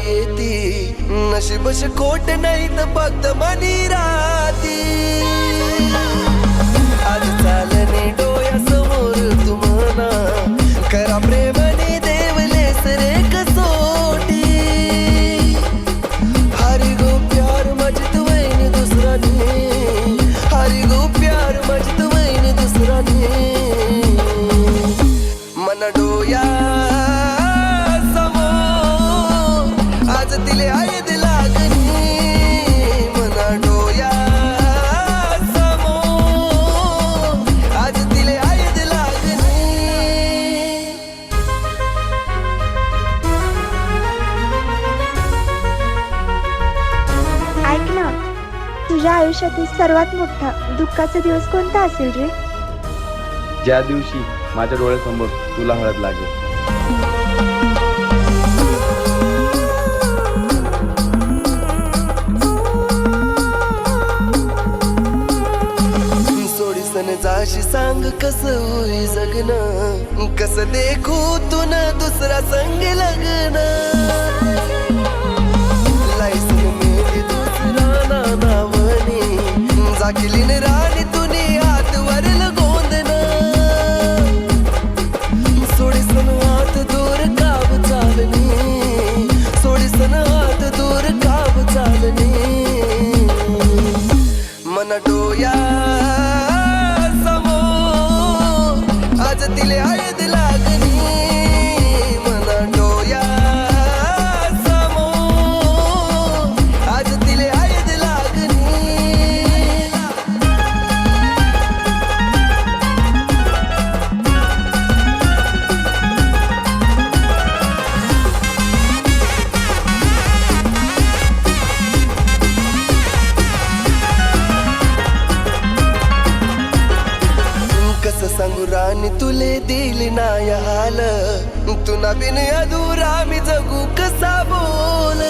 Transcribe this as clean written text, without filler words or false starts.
येती नशीबश खोट नाही तर फक्त मनी राहती आज चालणे डोळ्यासमोर तुम्हाला करा प्रेमाने देवलेस रे कसोटी हरी गो प्यार मजत वैन दुसरा ने हरी गो प्यार मजत वैन दुसरा ने मन डोया समोर आज तिले आयद लागणी मना डोया समोर आज तिले आयद लागणी ऐक ना, तुझ्या आयुष्यातील सर्वात मोठा दुःखाचा दिवस कोणता असेल रे? ज्या दिवशी माझ्या डोळ्यासमोर तुला हळद लागेल. सोडीसन जाशी सांग कसं होई जगणं कसं देखू तुन दुसरा संग लग्न लायसन मेली दुसरा नानावणी जाकिलीन राणी तुनी हात वरल गोंदन सोडीसन हात दूर काव चालणी सोडीसन हात दूर काव चालणी मन डोया समोर आज तिले आयद लागणी मना डोया समोर आज तिले आयद लागणी कसं सांगू राणी तुले दिल नाय हाल तुना बिन अधुरा मी जगू कसा बोल